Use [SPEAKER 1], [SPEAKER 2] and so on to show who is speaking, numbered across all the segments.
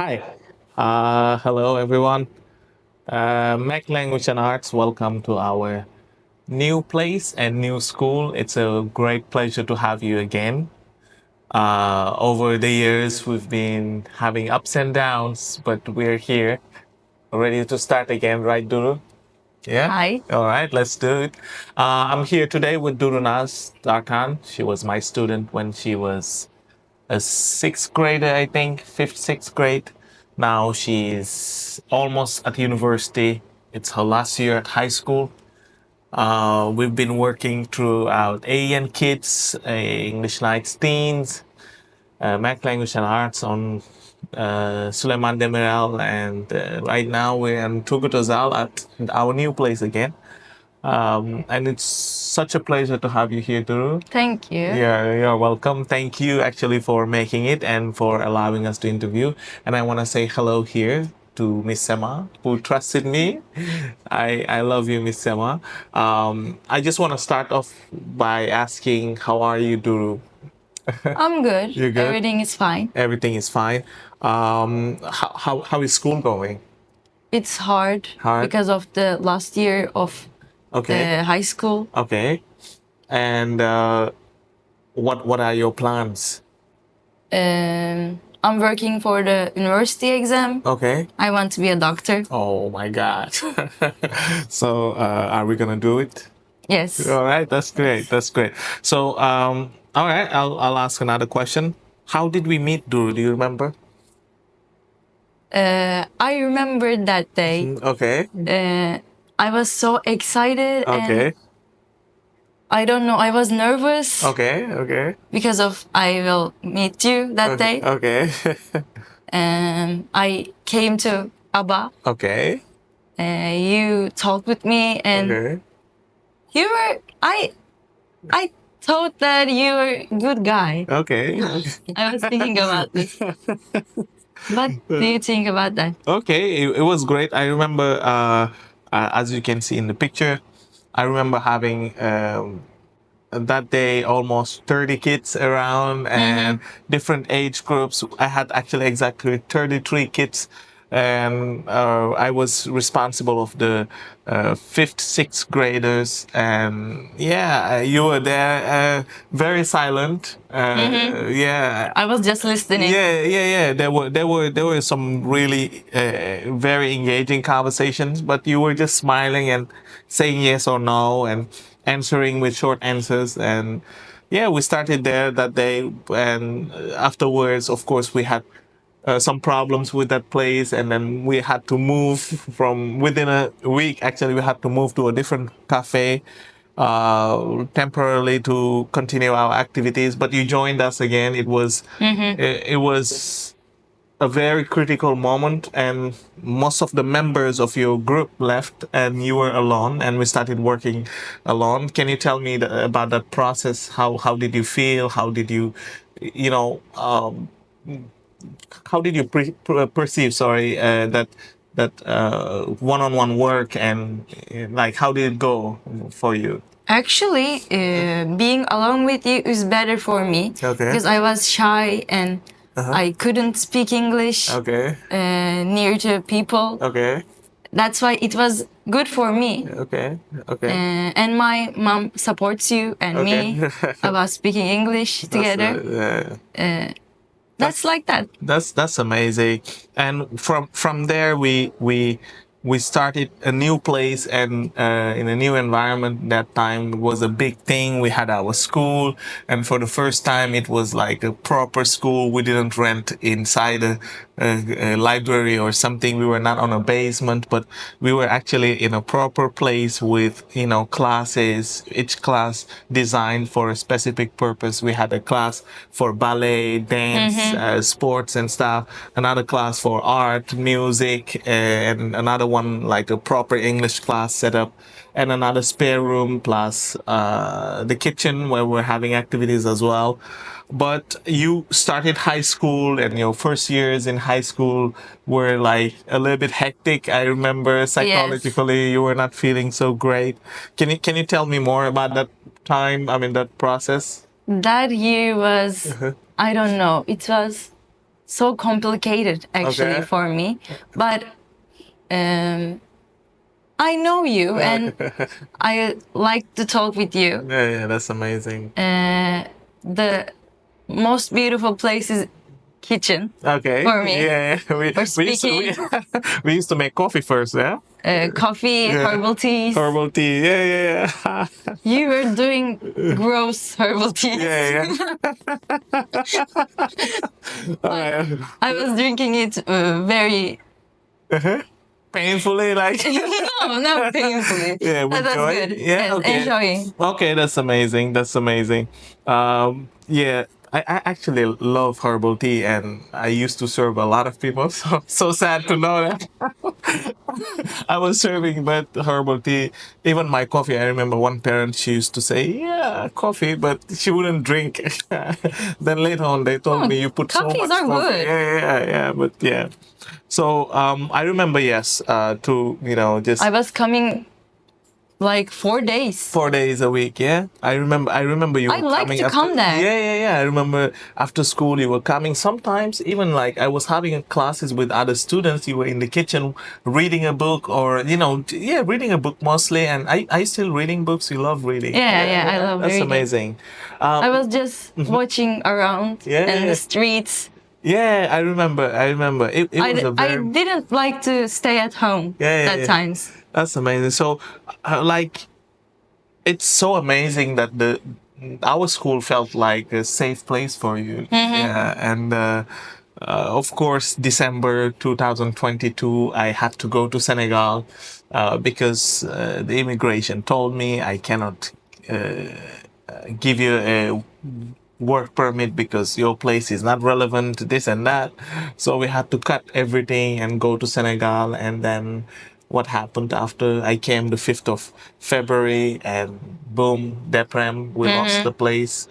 [SPEAKER 1] Hi. Hello, everyone. Mac Language and Arts, welcome to our new place and new school. It's a great pleasure to have you again. Over the years, we've been having ups and downs, but we're here, ready to start again, right, Duru? Yeah?
[SPEAKER 2] Hi.
[SPEAKER 1] All right, let's do it. I'm here today with Durunaz Darkan. She was my student when she was a sixth grader, I think, fifth, sixth grade. Now she's almost at university. It's her last year at high school. We've been working throughout AN Kids, English Nights Teens, Mac Language and Arts on Suleiman Demirel, and right now we're in Tugutazal at our new place again. And it's such a pleasure to have you here, Duru.
[SPEAKER 2] Thank you.
[SPEAKER 1] Yeah, you're welcome. Thank you actually for making it and for allowing us to interview. And I want to say hello here to Miss Sema, who trusted me. I love you, Miss Sema. I just want to start off by asking, how are you, Duru?
[SPEAKER 2] I'm good.
[SPEAKER 1] You're good?
[SPEAKER 2] Everything is fine.
[SPEAKER 1] Everything is fine. How is school going?
[SPEAKER 2] It's hard,
[SPEAKER 1] Hard?
[SPEAKER 2] because of the last year of
[SPEAKER 1] Okay.
[SPEAKER 2] high school.
[SPEAKER 1] Okay. And what are your plans?
[SPEAKER 2] I'm working for the university exam.
[SPEAKER 1] Okay.
[SPEAKER 2] I want to be a doctor.
[SPEAKER 1] Oh my God. So, are we gonna do it?
[SPEAKER 2] Yes.
[SPEAKER 1] All right, that's great. That's great. So, all right, I'll ask another question. How did we meet, Duru? Do you remember?
[SPEAKER 2] I remember that day.
[SPEAKER 1] Okay.
[SPEAKER 2] I was so excited and
[SPEAKER 1] Okay.
[SPEAKER 2] I don't know, I was nervous
[SPEAKER 1] Okay. Okay.
[SPEAKER 2] because of I will meet you that day.
[SPEAKER 1] Okay.
[SPEAKER 2] And I came to Abba.
[SPEAKER 1] Okay.
[SPEAKER 2] You talked with me and
[SPEAKER 1] Okay.
[SPEAKER 2] you were I thought that you were a good guy.
[SPEAKER 1] Okay.
[SPEAKER 2] I was thinking about this. What do you think about that?
[SPEAKER 1] Okay, it was great. I remember, as you can see in the picture, I remember having that day almost 30 kids around and different age groups. I had actually exactly 33 kids, and I was responsible of the fifth, sixth graders. And yeah, you were there, very silent. Yeah,
[SPEAKER 2] I was just listening.
[SPEAKER 1] yeah. There were some really very engaging conversations, but you were just smiling and saying yes or no and answering with short answers. And yeah, we started there that day, and afterwards, of course, we had some problems with that place, and then we had to move from within a week. Actually, we had to move to a different cafe temporarily to continue our activities. But you joined us again. It was a very critical moment, and most of the members of your group left and you were alone, and we started working alone. Can you tell me about that process? How did you feel? How did you, you know how did you perceive, sorry, that one-on-one work, and like, how did it go for you?
[SPEAKER 2] Actually, being alone with you is better for me
[SPEAKER 1] Okay.
[SPEAKER 2] because I was shy and I couldn't speak English
[SPEAKER 1] Okay.
[SPEAKER 2] near to people.
[SPEAKER 1] Okay.
[SPEAKER 2] That's why it was good for me.
[SPEAKER 1] Okay. Okay.
[SPEAKER 2] And my mom supports you and me about speaking English together. That's like that.
[SPEAKER 1] That's amazing. And from there, we started a new place, and in a new environment. That time was a big thing. We had our school, and for the first time, it was like a proper school. We didn't rent inside a library or something. We were not on a basement, but we were actually in a proper place with, classes, each class designed for a specific purpose. We had a class for ballet, dance, sports and stuff, another class for art, music, and another one like a proper English class setup, and another spare room plus the kitchen where we're having activities as well. But you started high school, and your first years in high school were like a little bit hectic. I remember psychologically you were not feeling so great. Can you tell me more about that time? I mean, that process.
[SPEAKER 2] That year was, I don't know, it was so complicated actually
[SPEAKER 1] Okay.
[SPEAKER 2] for me. But I know you and I like to talk with you.
[SPEAKER 1] Yeah, that's amazing.
[SPEAKER 2] The most beautiful place is kitchen
[SPEAKER 1] Okay.
[SPEAKER 2] for me.
[SPEAKER 1] Yeah,
[SPEAKER 2] For
[SPEAKER 1] we used to
[SPEAKER 2] speaking,
[SPEAKER 1] we used to make coffee first, yeah.
[SPEAKER 2] coffee,
[SPEAKER 1] Yeah.
[SPEAKER 2] herbal teas.
[SPEAKER 1] Herbal tea. Yeah.
[SPEAKER 2] You were doing gross herbal teas.
[SPEAKER 1] Yeah. All right.
[SPEAKER 2] I was drinking it very
[SPEAKER 1] Painfully, like.
[SPEAKER 2] no, not painfully.
[SPEAKER 1] Yeah, with
[SPEAKER 2] That was
[SPEAKER 1] joy.
[SPEAKER 2] good.
[SPEAKER 1] Yeah,
[SPEAKER 2] Yes,
[SPEAKER 1] okay.
[SPEAKER 2] enjoying.
[SPEAKER 1] Okay, that's amazing. That's amazing. Yeah, I actually love herbal tea, and I used to serve a lot of people. So sad to know that I was serving but herbal tea. Even my coffee. I remember one parent, she used to say, "Yeah, coffee," but she wouldn't drink. Then later on, they told me you put so
[SPEAKER 2] Coffees
[SPEAKER 1] much
[SPEAKER 2] are
[SPEAKER 1] coffee.
[SPEAKER 2] good.
[SPEAKER 1] Yeah. But yeah. So I remember, yes, to just
[SPEAKER 2] I was coming like 4 days.
[SPEAKER 1] 4 days a week. Yeah, I remember you
[SPEAKER 2] I
[SPEAKER 1] were
[SPEAKER 2] like
[SPEAKER 1] coming
[SPEAKER 2] to
[SPEAKER 1] after.
[SPEAKER 2] come there.
[SPEAKER 1] Yeah. I remember after school you were coming. Sometimes even like I was having classes with other students. You were in the kitchen reading a book, or reading a book mostly. And I still reading books. You love reading.
[SPEAKER 2] Yeah, I love
[SPEAKER 1] That's
[SPEAKER 2] reading.
[SPEAKER 1] amazing.
[SPEAKER 2] I was just watching around
[SPEAKER 1] Yeah.
[SPEAKER 2] in the streets.
[SPEAKER 1] Yeah, I remember. It was a
[SPEAKER 2] I
[SPEAKER 1] very.
[SPEAKER 2] didn't like to stay at home at times.
[SPEAKER 1] That's amazing. So, like, it's so amazing that the our school felt like a safe place for you. Yeah, and of course, December 2022, I had to go to Senegal because the immigration told me I cannot give you a work permit because your place is not relevant, this and that. So we had to cut everything and go to Senegal. And then what happened after I came the 5th of February, and boom, Deprem, we lost the place.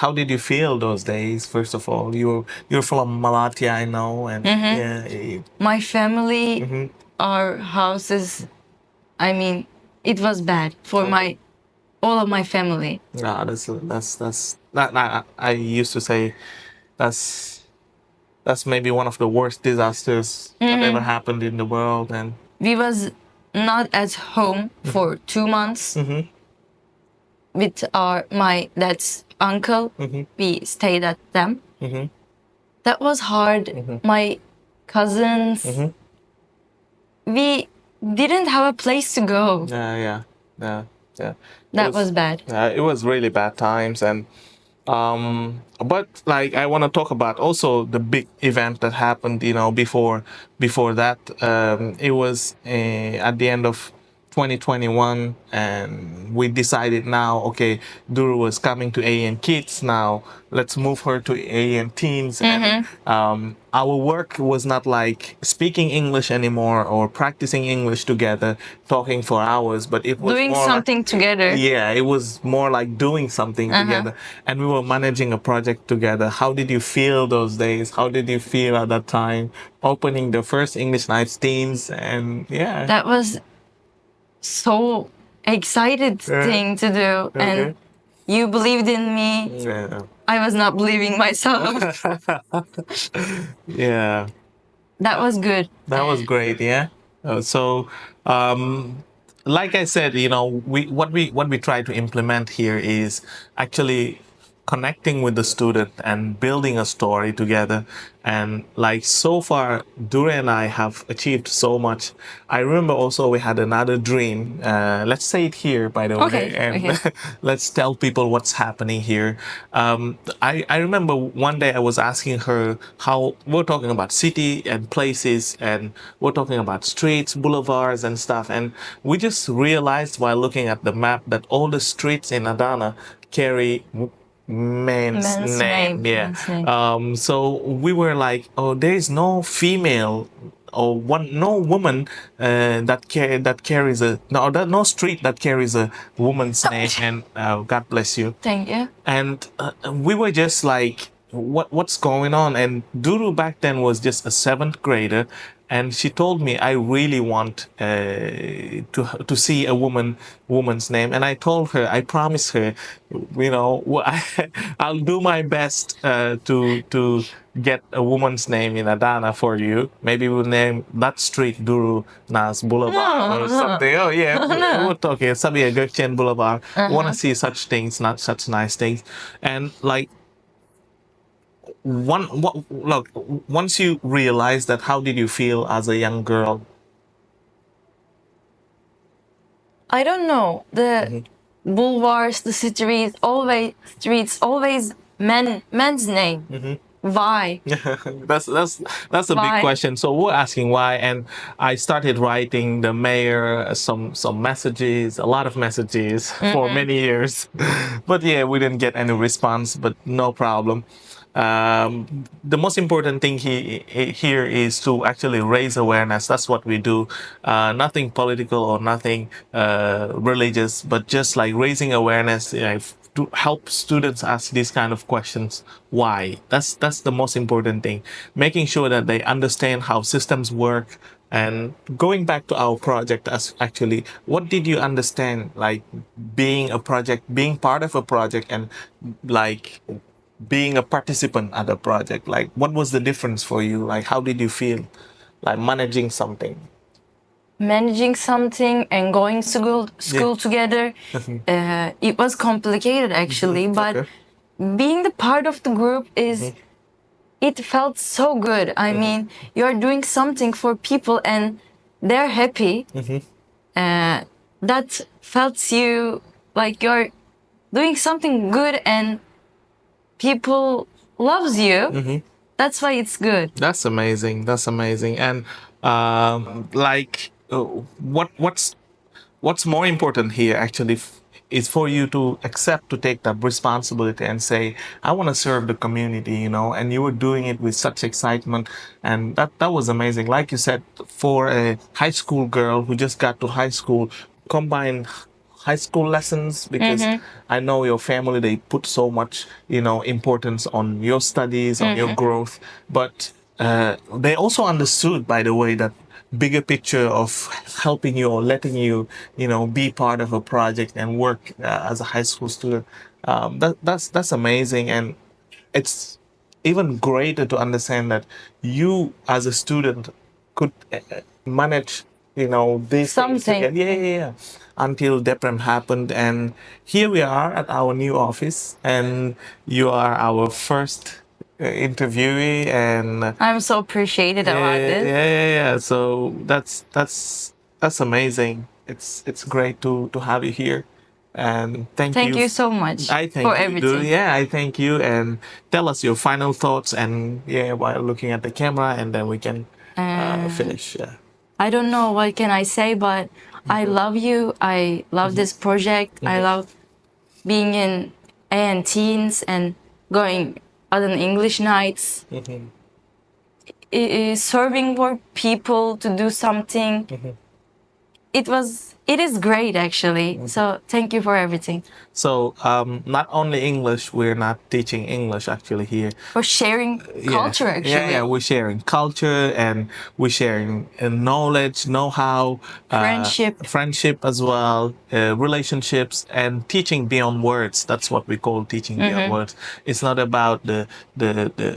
[SPEAKER 1] How did you feel those days? First of all, you're from Malatya, I know. And yeah.
[SPEAKER 2] My family, our houses, I mean, it was bad for all of my family.
[SPEAKER 1] Yeah, that I used to say that's maybe one of the worst disasters that ever happened in the world. And
[SPEAKER 2] We was not at home for 2 months with my dad's uncle. We stayed at them. That was hard. My cousins, we didn't have a place to go.
[SPEAKER 1] yeah.
[SPEAKER 2] That was bad.
[SPEAKER 1] It was really bad times. And but like I want to talk about also the big event that happened, before that. It was at the end of 2021, and we decided now, okay, Duru was coming to AN Kids now. Let's move her to AN Teens. And our work was not like speaking English anymore or practicing English together, talking for hours, but it was
[SPEAKER 2] Doing
[SPEAKER 1] more
[SPEAKER 2] something together.
[SPEAKER 1] yeah, it was more like doing something together, and we were managing a project together. How did you feel those days? How did you feel at that time, opening the first English Nights Teens? And yeah,
[SPEAKER 2] That was so excited thing to do. And you believed in me.
[SPEAKER 1] yeah,
[SPEAKER 2] I was not believing myself.
[SPEAKER 1] yeah.
[SPEAKER 2] That was good.
[SPEAKER 1] That was great. Yeah. So, like I said, what we try to implement here is actually connecting with the student and building a story together. And like so far, Dure and I have achieved so much. I remember also we had another dream. Let's say it here, by the
[SPEAKER 2] Okay,
[SPEAKER 1] way, and
[SPEAKER 2] okay.
[SPEAKER 1] let's tell people what's happening here. I remember one day I was asking her how we're talking about city and places, and we're talking about streets, boulevards, and stuff. And we just realized while looking at the map that all the streets in Adana carry man's
[SPEAKER 2] Man's
[SPEAKER 1] name.
[SPEAKER 2] name,
[SPEAKER 1] Yeah.
[SPEAKER 2] man's name.
[SPEAKER 1] So we were like, oh, there is no female or no woman that carries no street that carries a woman's name. And God bless you.
[SPEAKER 2] Thank you.
[SPEAKER 1] And we were just like, what's going on? And Duru back then was just a seventh grader, and she told me, I really want to see a woman's name. And I told her, I promised her, I'll do my best to get a woman's name in Adana for you. Maybe we'll name that street Duru Nas Boulevard or something. Oh yeah, we're talking Sabia Gökçen Boulevard. Want to see such things, not such nice things. And like look, once you realize that, how did you feel as a young girl?
[SPEAKER 2] I don't know. The boulevards, the streets always men's name. Why?
[SPEAKER 1] That's a big
[SPEAKER 2] Why?
[SPEAKER 1] question. So we're asking why, and I started writing the mayor some messages, a lot of messages for many years, but yeah, we didn't get any response. But no problem. The most important thing here is to actually raise awareness. That's what we do. Nothing political or nothing religious, but just like raising awareness, to help students ask these kind of questions. Why? That's the most important thing. Making sure that they understand how systems work. And going back to our project, as actually, what did you understand, like being part of a project, and like being a participant at a project? Like, what was the difference for you? Like, how did you feel, like managing something?
[SPEAKER 2] Managing something and going to school together. It was complicated actually, but
[SPEAKER 1] Okay.
[SPEAKER 2] being the part of the group it felt so good. I mean, you're doing something for people and they're happy. That felt you like you're doing something good and people loves you. That's why it's good.
[SPEAKER 1] That's amazing. That's amazing. And like, what's more important here actually is for you to accept, to take that responsibility and say, I want to serve the community, and you were doing it with such excitement. And that was amazing. Like you said, for a high school girl who just got to high school, combine high school lessons, because I know your family, they put so much importance on your studies, on your growth, but they also understood, by the way, that bigger picture of helping you or letting you be part of a project and work as a high school student. That's amazing. And it's even greater to understand that you as a student could manage these things
[SPEAKER 2] Something.
[SPEAKER 1] together. Yeah. Until Deprem happened, and here we are at our new office, and you are our first interviewee. And
[SPEAKER 2] I'm so appreciated about this.
[SPEAKER 1] yeah. So that's amazing. It's great to have you here, and thank
[SPEAKER 2] Thank
[SPEAKER 1] you.
[SPEAKER 2] you so much
[SPEAKER 1] I thank
[SPEAKER 2] for
[SPEAKER 1] you,
[SPEAKER 2] everything.
[SPEAKER 1] Duru. Yeah, I thank you, and tell us your final thoughts, and yeah, while looking at the camera, and then we can finish. Yeah.
[SPEAKER 2] I don't know what can I say, but I love you. I love this project. I love being in AN Teens and going on English nights. Serving more people to do something. It is great actually. So thank you for everything.
[SPEAKER 1] So not only English, we're not teaching English actually here.
[SPEAKER 2] For sharing culture actually.
[SPEAKER 1] Yeah, we're sharing culture, and we're sharing knowledge, know-how, friendship as well, relationships, and teaching beyond words. That's what we call teaching beyond words. It's not about the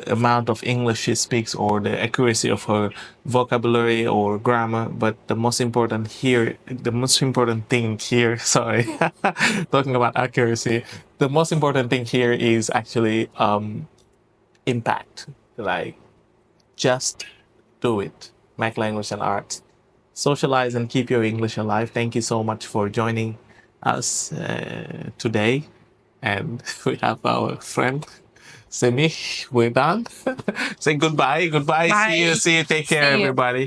[SPEAKER 1] amount of English she speaks or the accuracy of her vocabulary or grammar, but the most important thing here, sorry, talking about accuracy, the most important thing here is actually impact. Like, just do it. Make language and arts. Socialize and keep your English alive. Thank you so much for joining us today. And we have our friend Simi. We're done. Say goodbye. Goodbye.
[SPEAKER 2] Bye.
[SPEAKER 1] See you. Take care,
[SPEAKER 2] See you.
[SPEAKER 1] everybody.